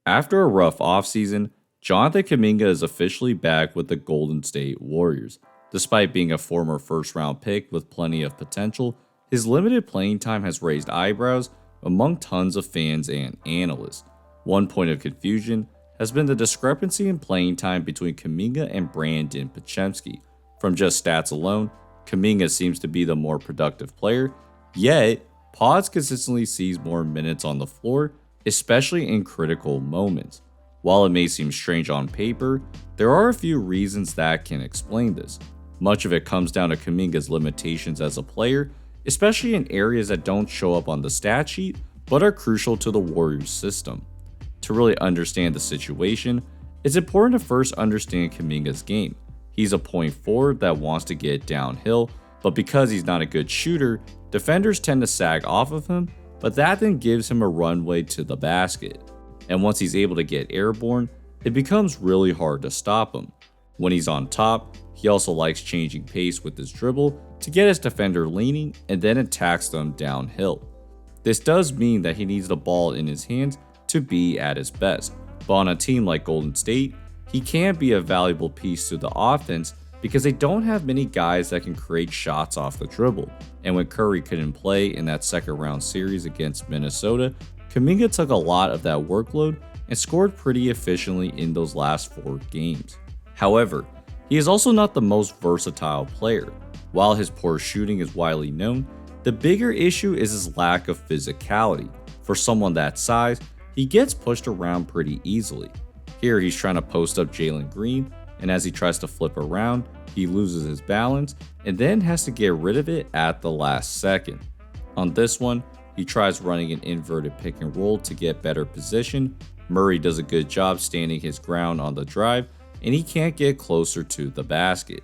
After a rough offseason, Jonathan Kuminga is officially back with the Golden State Warriors. Despite being a former first-round pick with plenty of potential, his limited playing time has raised eyebrows among tons of fans and analysts. One point of confusion has been the discrepancy in playing time between Kuminga and Brandon Podziemski. From just stats alone, Kuminga seems to be the more productive player, yet Pods consistently sees more minutes on the floor, especially in critical moments. While it may seem strange on paper, there are a few reasons that can explain this. Much of it comes down to Kuminga's limitations as a player, especially in areas that don't show up on the stat sheet but are crucial to the Warriors' system. To really understand the situation, it's important to first understand Kuminga's game. He's a point forward that wants to get downhill, but because he's not a good shooter, defenders tend to sag off of him, but that then gives him a runway to the basket. And once he's able to get airborne, it becomes really hard to stop him. When he's on top, he also likes changing pace with his dribble to get his defender leaning and then attacks them downhill. This does mean that he needs the ball in his hands to be at his best, but on a team like Golden State, he can be a valuable piece to the offense because they don't have many guys that can create shots off the dribble. And when Curry couldn't play in that second round series against Minnesota, Kuminga took a lot of that workload and scored pretty efficiently in those last 4 games. However, he is also not the most versatile player. While his poor shooting is widely known, the bigger issue is his lack of physicality. For someone that size, he gets pushed around pretty easily. Here he's trying to post up Jalen Green, and as he tries to flip around, he loses his balance and then has to get rid of it at the last second. On this one, he tries running an inverted pick and roll to get better position. Murray does a good job standing his ground on the drive, and he can't get closer to the basket.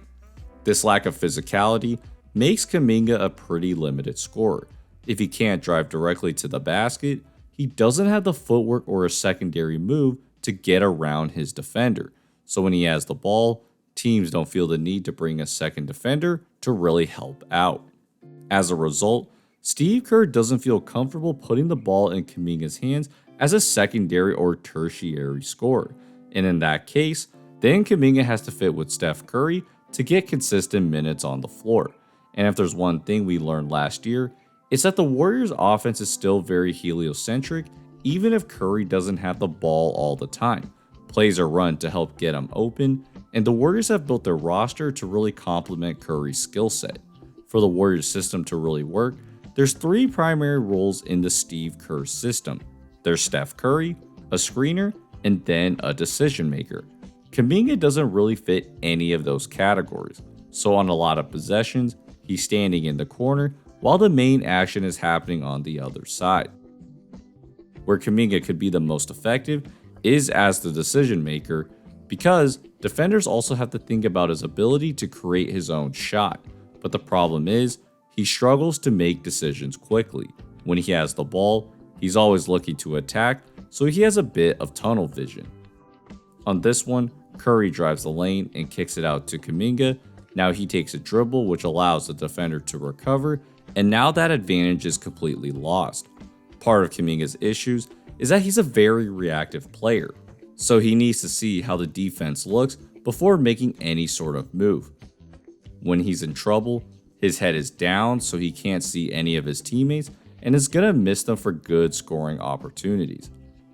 This lack of physicality makes Kuminga a pretty limited scorer. If he can't drive directly to the basket, he doesn't have the footwork or a secondary move to get around his defender. So when he has the ball, teams don't feel the need to bring a second defender to really help out. As a result, Steve Kerr doesn't feel comfortable putting the ball in Kuminga's hands as a secondary or tertiary scorer. And in that case, then Kuminga has to fit with Steph Curry to get consistent minutes on the floor. And if there's one thing we learned last year, it's that the Warriors' offense is still very heliocentric, even if Curry doesn't have the ball all the time. Plays are run to help get him open, and the Warriors have built their roster to really complement Curry's skill set. For the Warriors system to really work, there's 3 primary roles in the Steve Kerr system. There's Steph Curry, a screener, and then a decision maker. Kuminga doesn't really fit any of those categories, so on a lot of possessions, he's standing in the corner while the main action is happening on the other side. Where Kuminga could be the most effective is as the decision maker, because defenders also have to think about his ability to create his own shot. But the problem is, he struggles to make decisions quickly. When he has the ball, he's always looking to attack, so he has a bit of tunnel vision. On this one, Curry drives the lane and kicks it out to Kuminga. Now he takes a dribble, which allows the defender to recover, and now that advantage is completely lost. Part of Kuminga's issues is that he's a very reactive player, so he needs to see how the defense looks before making any sort of move. When he's in trouble, his head is down so he can't see any of his teammates and is going to miss them for good scoring opportunities.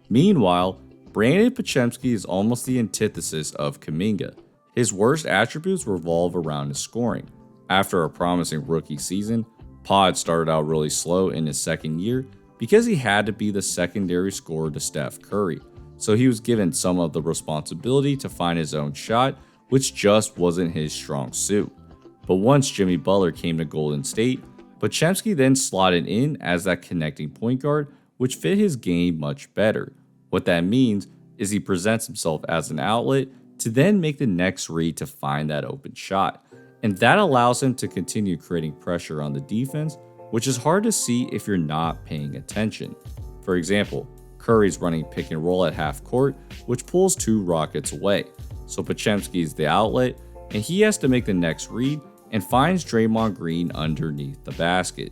Meanwhile, Brandon Podziemski is almost the antithesis of Kuminga. His worst attributes revolve around his scoring. After a promising rookie season, Pod started out really slow in his second year because he had to be the secondary scorer to Steph Curry, so he was given some of the responsibility to find his own shot, which just wasn't his strong suit. But once Jimmy Butler came to Golden State, Podziemski then slotted in as that connecting point guard, which fit his game much better. What that means is he presents himself as an outlet to then make the next read to find that open shot, and that allows him to continue creating pressure on the defense, which is hard to see if you're not paying attention. For example, Curry's running pick and roll at half court, which pulls 2 Rockets away. So Podziemski is the outlet, and he has to make the next read and finds Draymond Green underneath the basket.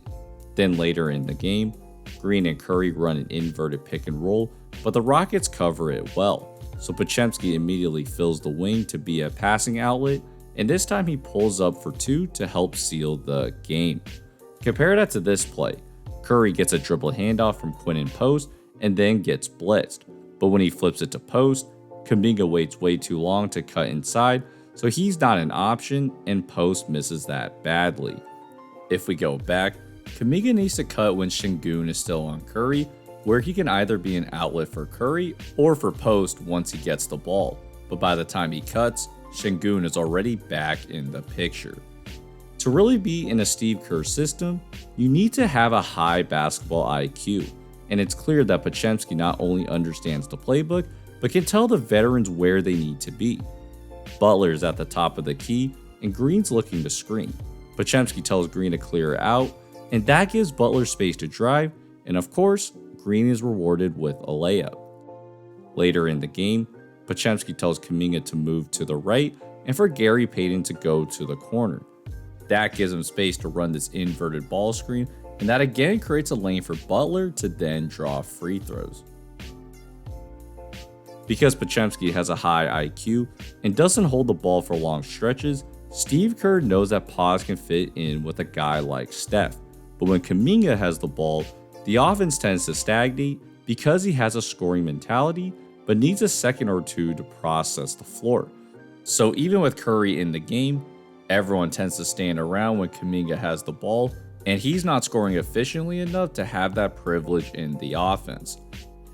Then later in the game, Green and Curry run an inverted pick and roll, but the Rockets cover it well. So Podziemski immediately fills the wing to be a passing outlet, and this time he pulls up for 2 to help seal the game. Compare that to this play. Curry gets a dribble handoff from Quinn in post and then gets blitzed, but when he flips it to post, Kuminga waits way too long to cut inside, so he's not an option and post misses that badly. If we go back, Kuminga needs to cut when Şengün is still on Curry, where he can either be an outlet for Curry or for post once he gets the ball, but by the time he cuts, Şengün is already back in the picture. To really be in a Steve Kerr system, you need to have a high basketball IQ, and it's clear that Podziemski not only understands the playbook, but can tell the veterans where they need to be. Butler is at the top of the key, and Green's looking to screen. Podziemski tells Green to clear it out, and that gives Butler space to drive, and of course, Green is rewarded with a layup. Later in the game, Podziemski tells Kuminga to move to the right and for Gary Payton to go to the corner. That gives him space to run this inverted ball screen, and that again creates a lane for Butler to then draw free throws. Because Podziemski has a high IQ and doesn't hold the ball for long stretches, Steve Kerr knows that Poz can fit in with a guy like Steph. But when Kuminga has the ball, the offense tends to stagnate because he has a scoring mentality, but needs a second or two to process the floor. So even with Curry in the game, everyone tends to stand around when Kuminga has the ball, and he's not scoring efficiently enough to have that privilege in the offense.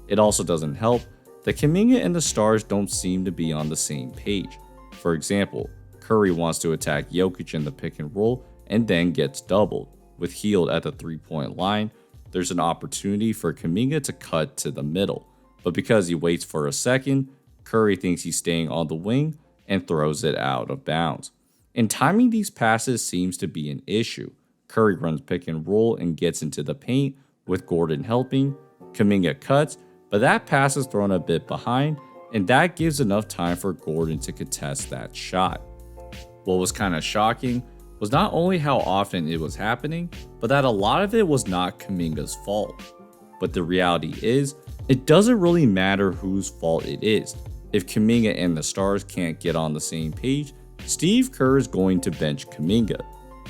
It also doesn't help that Kuminga and the Stars don't seem to be on the same page. For example, Curry wants to attack Jokic in the pick and roll and then gets doubled. With Hield at the 3-point line, there's an opportunity for Kuminga to cut to the middle, but because he waits for a second, Curry thinks he's staying on the wing and throws it out of bounds. And timing these passes seems to be an issue. Curry runs pick and roll and gets into the paint with Gordon helping. Kuminga cuts, but that pass is thrown a bit behind, and that gives enough time for Gordon to contest that shot. What was kind of shocking was not only how often it was happening, but that a lot of it was not Kuminga's fault. But the reality is, it doesn't really matter whose fault it is. If Kuminga and the Stars can't get on the same page, Steve Kerr is going to bench Kuminga.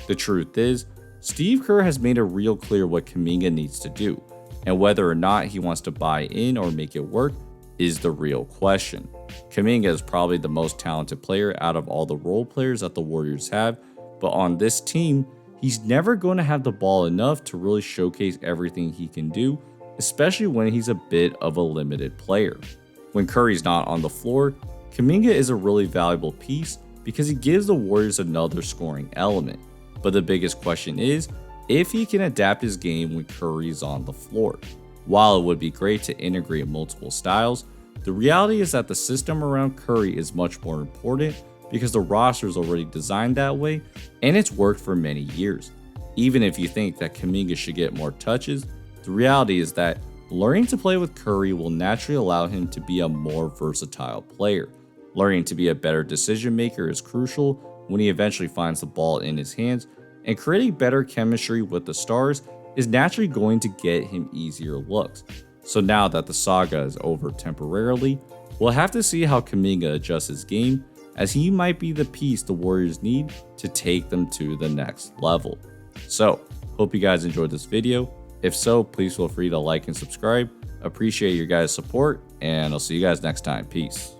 The truth is, Steve Kerr has made it real clear what Kuminga needs to do, and whether or not he wants to buy in or make it work is the real question. Kuminga is probably the most talented player out of all the role players that the Warriors have, but on this team, he's never going to have the ball enough to really showcase everything he can do, especially when he's a bit of a limited player. When Curry's not on the floor, Kuminga is a really valuable piece because he gives the Warriors another scoring element. But the biggest question is if he can adapt his game when Curry's on the floor. While it would be great to integrate multiple styles, the reality is that the system around Curry is much more important because the roster is already designed that way and it's worked for many years. Even if you think that Kuminga should get more touches, the reality is that learning to play with Curry will naturally allow him to be a more versatile player. Learning to be a better decision maker is crucial when he eventually finds the ball in his hands, and creating better chemistry with the Stars is naturally going to get him easier looks. So now that the saga is over temporarily, we'll have to see how Kuminga adjusts his game, as he might be the piece the Warriors need to take them to the next level. So, hope you guys enjoyed this video. If so, please feel free to like and subscribe. Appreciate your guys' support, and I'll see you guys next time. Peace.